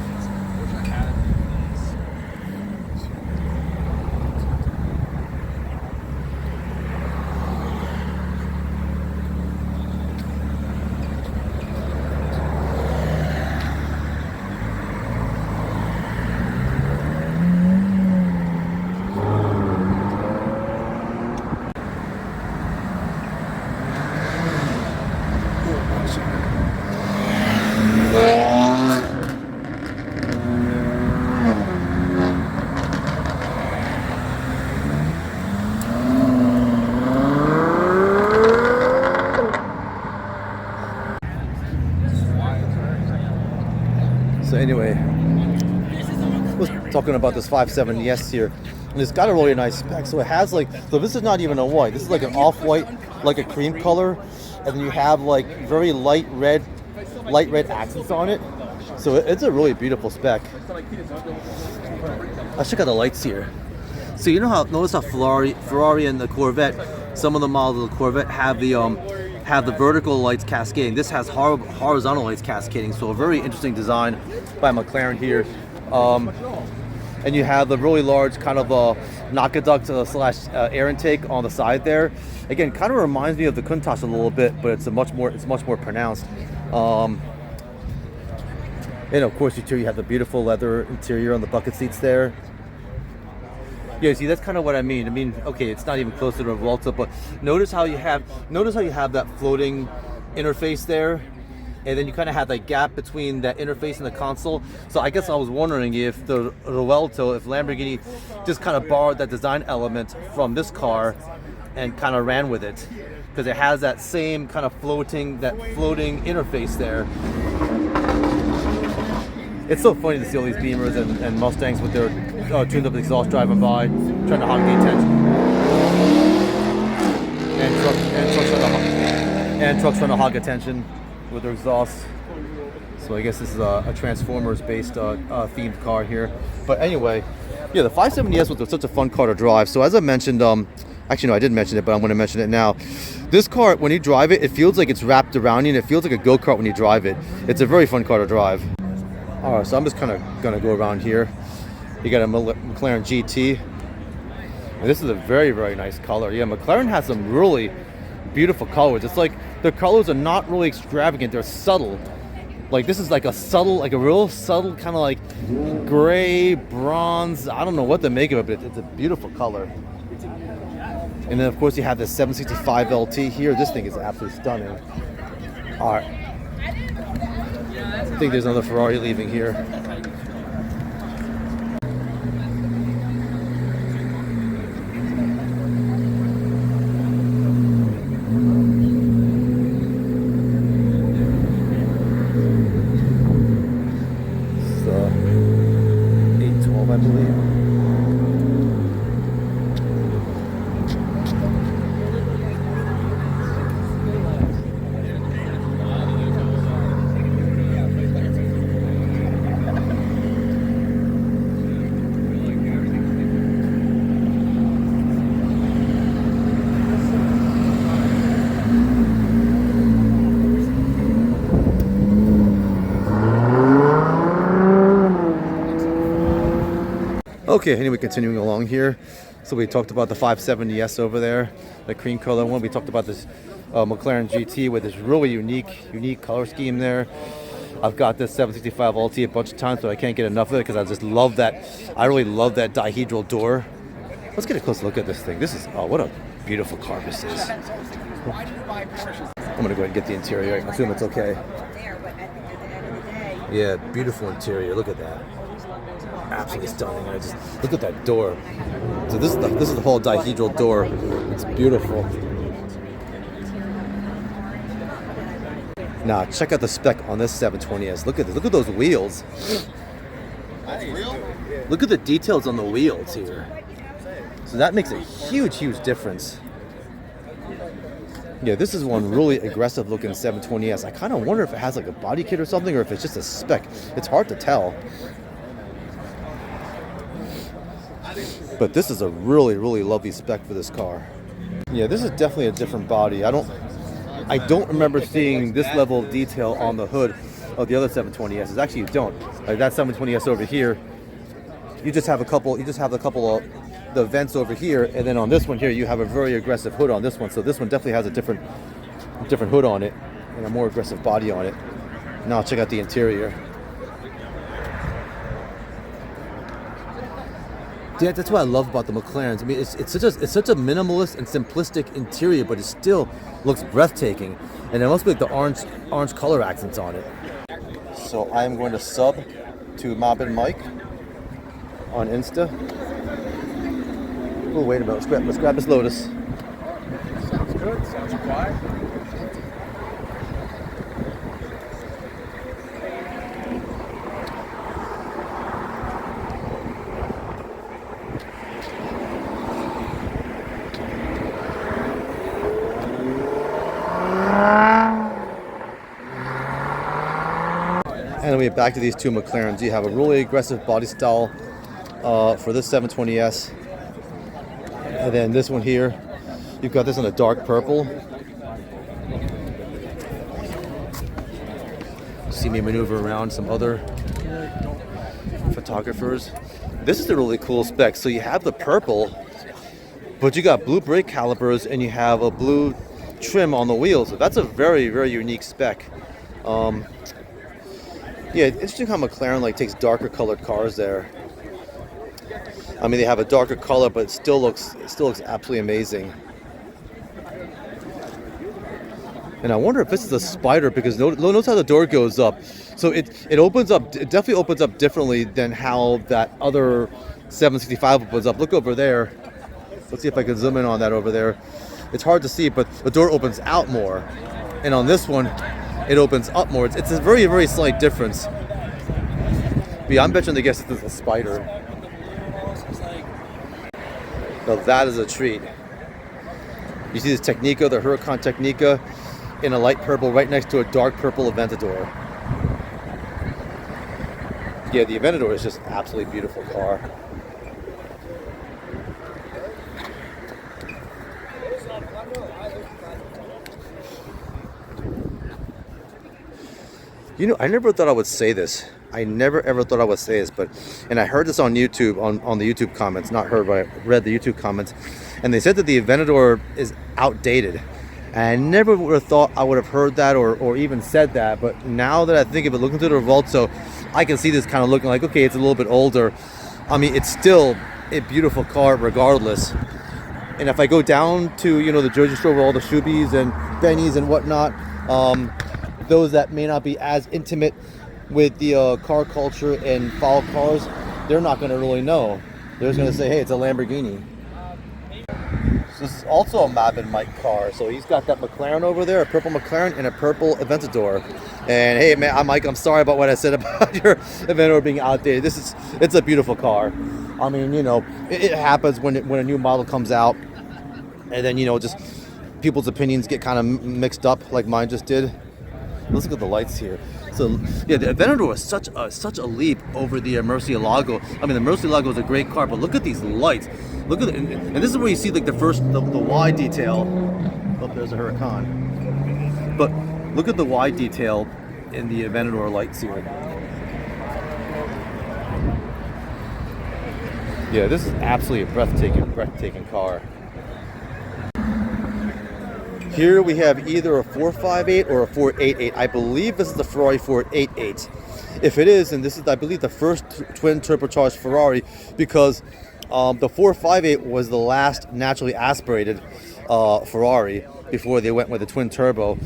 So anyway, I was talking about this 570S here, and it's got a really nice spec. So it has so this is not even a white. This is like an off-white, like a cream color, and then you have like very light red accents on it. So it's a really beautiful spec. Let's check out the lights here. So you know notice how Ferrari and the Corvette, some of the models of the Corvette have the vertical lights cascading. This has horizontal lights cascading, so a very interesting design by McLaren here. And you have the really large kind of Nakaduct slash air intake on the side there. Again, kind of reminds me of the Countach a little bit, but it's much more pronounced. And of course, you have the beautiful leather interior on the bucket seats there. Yeah, see, that's kind of what I mean. I mean, okay, it's not even close to the Revuelto, but notice how you have that floating interface there. and then you kind of had that gap between that interface and the console. So I guess I was wondering if the Revuelto, if Lamborghini just kind of borrowed that design element from this car and kind of ran with it, because it has that same kind of floating interface there. It's so funny to see all these Beamers and Mustangs with their tuned up exhaust driving by, trying to hog the attention. And trucks trying to hog attention with their exhaust. So I guess this is a Transformers-based themed car here. But anyway, yeah, the 570S was such a fun car to drive. So as I mentioned, actually no, I didn't mention it, but I'm going to mention it now. This car, when you drive it, it feels like it's wrapped around you, and it feels like a go-kart when you drive it. It's a very fun car to drive. All right, so I'm just kind of going to go around here. You got a McLaren GT. And this is a very, very nice color. Yeah, McLaren has some really beautiful colors. It's like the colors are not really extravagant, they're subtle. Like this is like a subtle, like a real subtle kind of like gray, bronze. I don't know what to make of it, but it's a beautiful color. And then of course you have the 765 LT here. This thing is absolutely stunning. All right. I think there's another Ferrari leaving here. It's 812, I believe. Okay, anyway, continuing along here. So we talked about the 570S over there, the cream color one. We talked about this McLaren GT with this really unique color scheme there. I've got this 765 LT a bunch of times, so I can't get enough of it because I just love that. I really love that dihedral door. Let's get a close look at this thing. This is, oh, what a beautiful car this is. I'm gonna go ahead and get the interior. I assume it's okay. Yeah, beautiful interior. Look at that. Absolutely stunning. I just look at that door. So this is the whole dihedral door. It's beautiful. Now check out the spec on this 720S. Look at this. Look at those wheels. Look at the details on the wheels here. So that makes a huge difference. Yeah, this is one really aggressive looking 720S. I kind of wonder if it has like a body kit or something, or if it's just a spec. It's hard to tell. But this is a really lovely spec for this car. Yeah, this is definitely a different body. I don't remember seeing this level of detail on the hood of the other 720s. Actually, you don't. Like that 720S over here, you just have a couple of the vents over here, and then on this one here, you have a very aggressive hood on this one. So this one definitely has a different hood on it and a more aggressive body on it. Now check out the interior. Yeah, that's what I love about the McLarens. I mean, it's such a minimalist and simplistic interior, but it still looks breathtaking. And it must be like the orange color accents on it. So I'm going to sub to Mob and Mike on Insta. Oh, wait a minute. Let's grab this Lotus. Sounds good. Sounds quiet. And then we get back to these two McLarens. You have a really aggressive body style for this 720S. And then this one here, you've got this in a dark purple. See me maneuver around some other photographers. This is a really cool spec. So you have the purple, but you got blue brake calipers and you have a blue trim on the wheels. So that's a very unique spec. Yeah, it's interesting how McLaren like takes darker colored cars there. I mean, they have a darker color, but it still looks absolutely amazing. And I wonder if this is a spider, because notice how the door goes up. So it opens up, it definitely opens up differently than how that other 765 opens up. Look over there. Let's see if I can zoom in on that over there. It's hard to see, but the door opens out more. And on this one, it opens up more. It's a very, very slight difference. But yeah, I'm betting they guess this is a spider. Now that is a treat. You see this Technica, the Huracan Technica, in a light purple right next to a dark purple Aventador. Yeah, the Aventador is just an absolutely beautiful car. You know, I never thought I would say this. I never ever thought I would say this, and I heard this on YouTube, on the YouTube comments, not heard, but I read the YouTube comments, and they said that the Aventador is outdated. And I never would have thought I would have heard that or even said that, but now that I think of it, looking through the Revuelto, I can see this kind of looking like, okay, it's a little bit older. I mean, it's still a beautiful car regardless. And if I go down to, you know, the Jersey store where all the Shubies and Bennies and whatnot, those that may not be as intimate with the car culture and follow cars, they're not going to really know. They're just going to say, hey, it's a Lamborghini. So this is also a Mavin Mike car. So he's got that McLaren over there, a purple McLaren and a purple Aventador. And hey, man, I'm Mike. I'm sorry about what I said about your Aventador being outdated. It's a beautiful car. I mean, you know, it happens when a new model comes out, and then, you know, just people's opinions get kind of mixed up, like mine just did. Let's look at the lights here. So yeah, the Aventador is such a leap over the Murcielago. I mean, the Murcielago is a great car, but look at these lights. Look at it, and this is where you see like the wide detail. Oh, there's a Huracan. But look at the wide detail in the Aventador lights here. Yeah, this is absolutely a breathtaking car. Here we have either a 458 or a 488. I believe this is the Ferrari 488. If it is, and this is, I believe, the first twin turbocharged Ferrari, because the 458 was the last naturally aspirated Ferrari before they went with the twin turbo.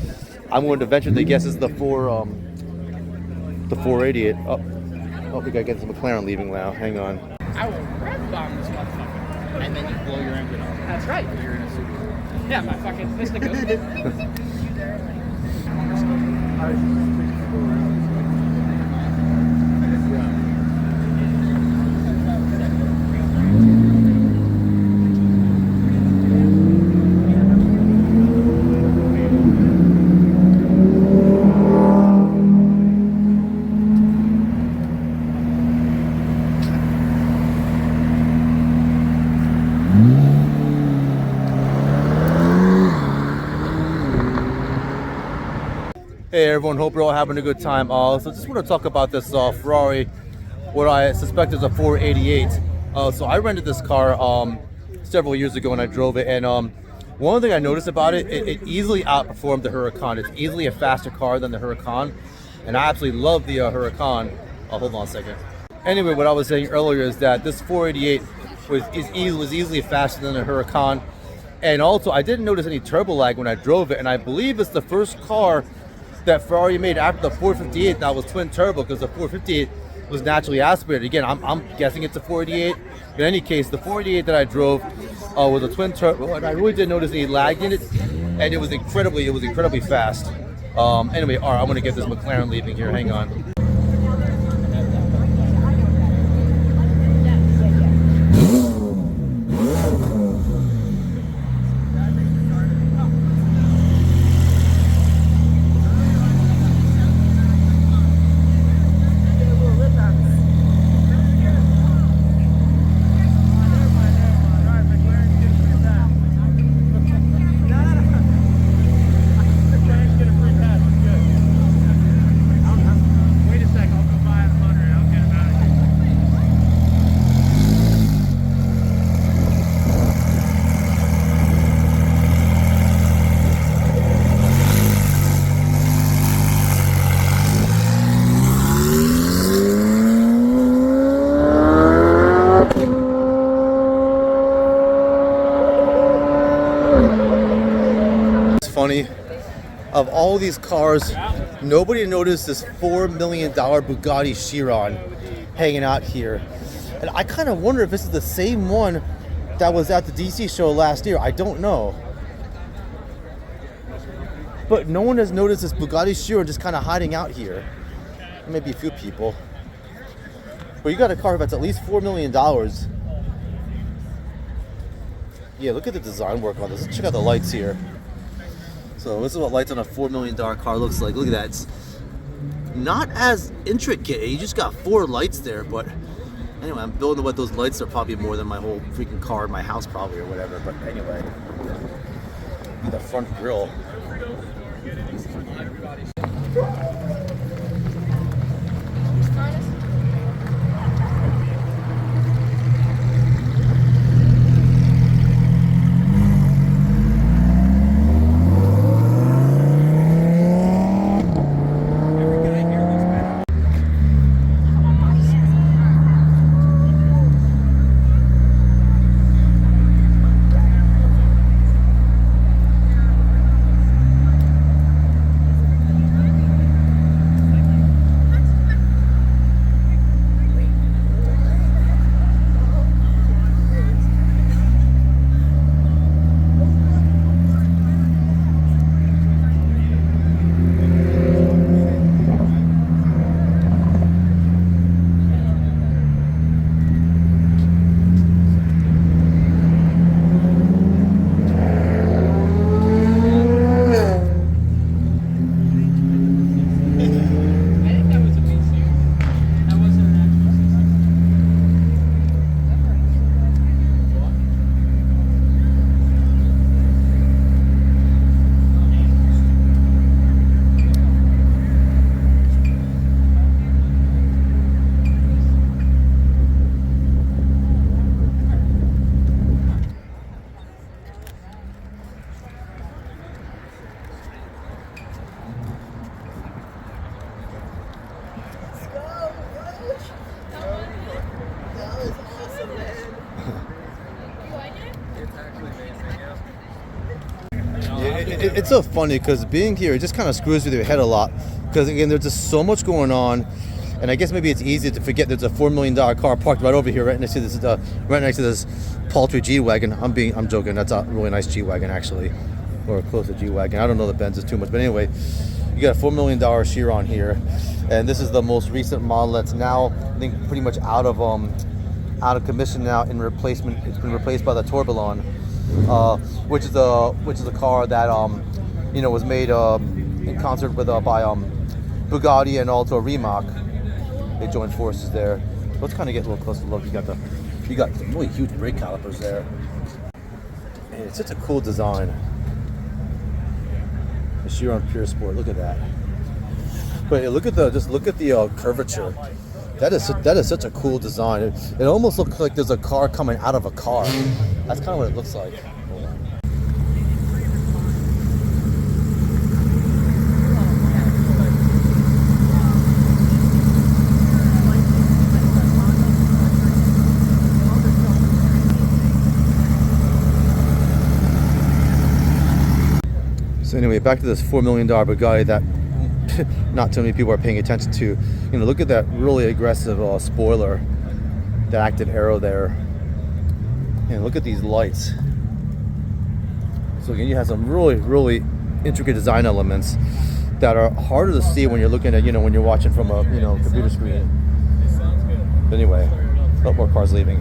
I'm going to venture to guess this is the 488. Oh, we gotta get this McLaren leaving now. Hang on. I will rev bomb this motherfucker. And then you blow your engine off. That's right. You're in a super. Yeah, my fucking fist goes. Hey everyone, hope you're all having a good time. So just want to talk about this Ferrari, what I suspect is a 488. So I rented this car several years ago when I drove it, and one thing I noticed about it, it easily outperformed the Huracan. It's easily a faster car than the Huracan, and I absolutely love the Huracan. Hold on a second. Anyway, what I was saying earlier is that this 488 was easily faster than the Huracan, and also I didn't notice any turbo lag when I drove it, and I believe it's the first car that Ferrari made after the 458 that was twin turbo, because the 458 was naturally aspirated. Again, I'm guessing it's a 488. In any case, the 488 that I drove was a twin turbo, and I really didn't notice any lag in it, and it was incredibly fast. Anyway, all right, I'm gonna get this McLaren leaving here. Hang on. of all these cars, nobody noticed this $4 million Bugatti Chiron hanging out here. And I kind of wonder if this is the same one that was at the DC show last year. I don't know. But no one has noticed this Bugatti Chiron just kind of hiding out here. Maybe a few people. But you got a car that's at least $4 million. Yeah, look at the design work on this. Let's check out the lights here. So this is what lights on a $4 million car looks like. Look at that. It's not as intricate. You just got 4 lights there, but anyway, I'm building what those lights are probably more than my whole freaking car in my house probably or whatever. But anyway, the front grille. It's so funny because being here, it just kind of screws with your head a lot. Because again, there's just so much going on, and I guess maybe it's easy to forget there's a $4 million car parked right over here, right next to this paltry G-wagon. I'm joking. That's a really nice G-wagon actually, or close to G-wagon. I don't know the Benz is too much, but anyway, you got a $4 million Chiron here, and this is the most recent model that's now I think pretty much out of commission now in replacement. It's been replaced by the Tourbillon. Which is a car that was made in concert with by Bugatti and also Rimac. They joined forces there. Let's kind of get a little closer look. You got some really huge brake calipers there. And it's such a cool design. The Chiron Pure Sport. Look at that. But look at the curvature. That is such a cool design. It almost looks like there's a car coming out of a car. That's kind of what it looks like. So anyway, back to this $4 million Bugatti that not too many people are paying attention to. Look at that really aggressive spoiler, the active arrow there, and look at these lights. So again, you have some really intricate design elements that are harder to see when you're looking at when you're watching from a computer screen. But anyway, a lot more cars leaving.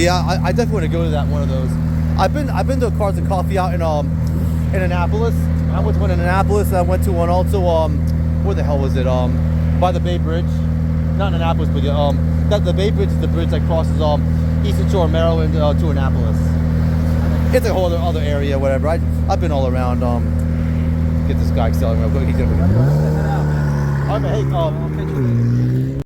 Yeah, I definitely want to go to that one of those. I've been to Cars and Coffee out in Annapolis. I went to one in Annapolis. I went to one also where the hell was it? By the Bay Bridge. Not in Annapolis, but the Bay Bridge is the bridge that crosses Eastern Shore, Maryland to Annapolis. It's a whole other area, whatever. I've been all around. Get this guy selling real quick. He's gonna be. All right, hey, I'll catch you later.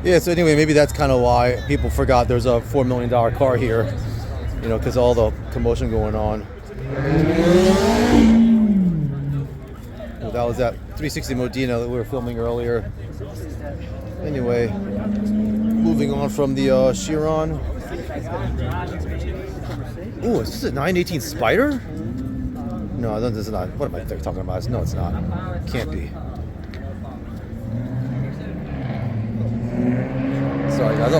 Yeah, so anyway, maybe that's kind of why people forgot there's a $4 million car here, you know, because all the commotion going on. Well, that was that 360 Modena that we were filming earlier. Anyway, moving on from the Chiron. Ooh, is this a 918 Spider? No, this is not. What am I talking about? No, it's not. Can't be. Sorry guys,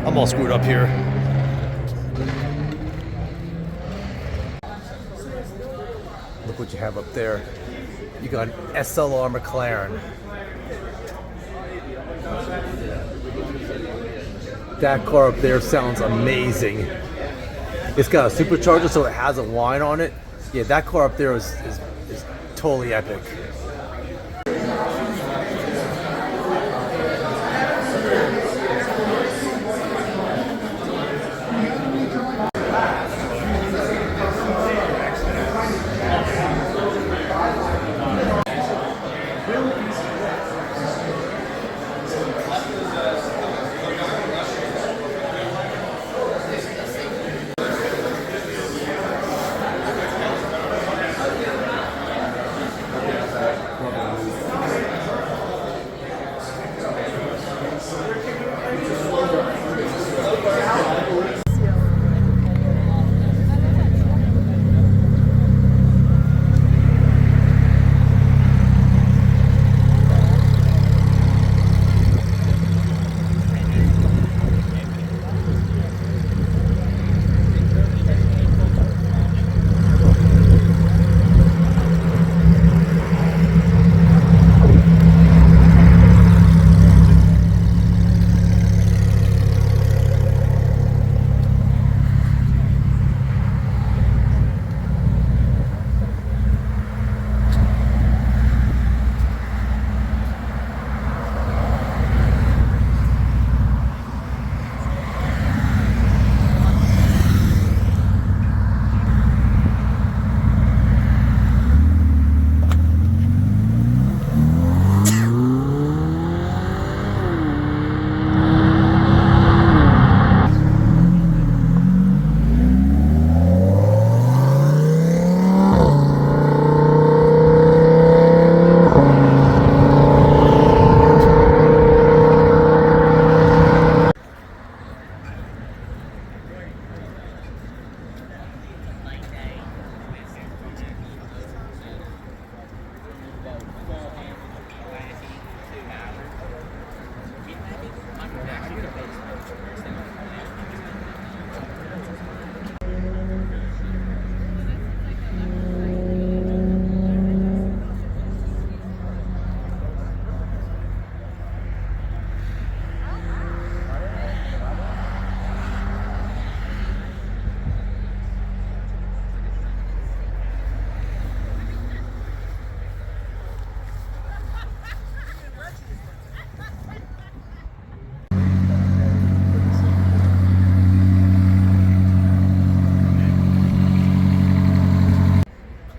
I'm all screwed up here. Look what you have up there. You got an SLR McLaren. That car up there sounds amazing. It's got a supercharger, so it has a whine on it. Yeah, that car up there is totally epic.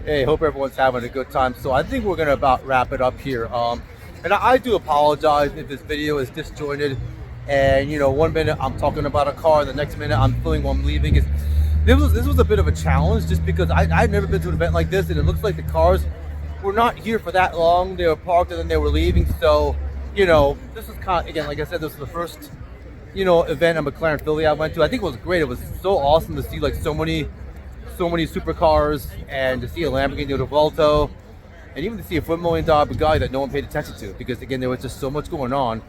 Hey, hope everyone's having a good time. So I think we're gonna about wrap it up here. And I do apologize if this video is disjointed. And you know, one minute I'm talking about a car, the next minute I'm feeling while I'm leaving. This was a bit of a challenge, just because I've never been to an event like this, and it looks like the cars were not here for that long. They were parked and then they were leaving. So you know, this is kind of, again, like I said, this was the first event at McLaren Philly I went to. I think it was great. It was so awesome to see like so many supercars, and to see a Lamborghini Revuelto, and even to see a $4 million Bugatti that no one paid attention to, because again, there was just so much going on.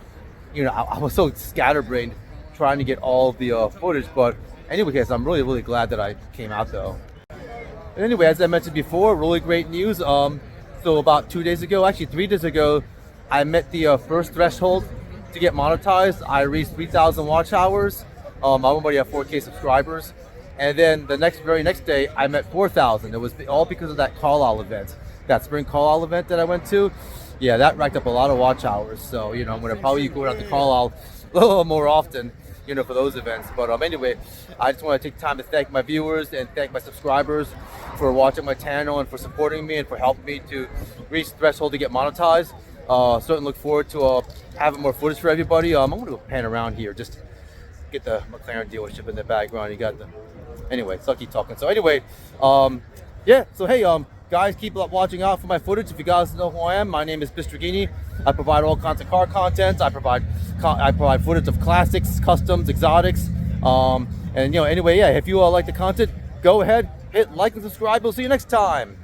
You know, I was so scatterbrained trying to get all of the footage, but anyway, guys, I'm really glad that I came out though. And anyway, as I mentioned before, really great news. So about 2 days ago, actually 3 days ago, I met the first threshold to get monetized. I reached 3,000 watch hours. I'm already at 4K subscribers. And then the very next day, I met 4,000. It was all because of that call-out event, that spring call-out event that I went to. Yeah, that racked up a lot of watch hours. So, you know, I'm going to probably go out to call-out a little more often, you know, for those events. But anyway, I just want to take time to thank my viewers and thank my subscribers for watching my channel and for supporting me and for helping me to reach the threshold to get monetized. Certainly look forward to having more footage for everybody. I'm going to go pan around here, just get the McLaren dealership in the background. You got the... Anyway, so I'll keep talking. So anyway, yeah, so hey, guys, keep watching out for my footage. If you guys know who I am, my name is Lamborghini. I provide all kinds of car content. I provide footage of classics, customs, exotics. And you know, anyway, yeah, if you all like the content, go ahead, hit like and subscribe. We'll see you next time.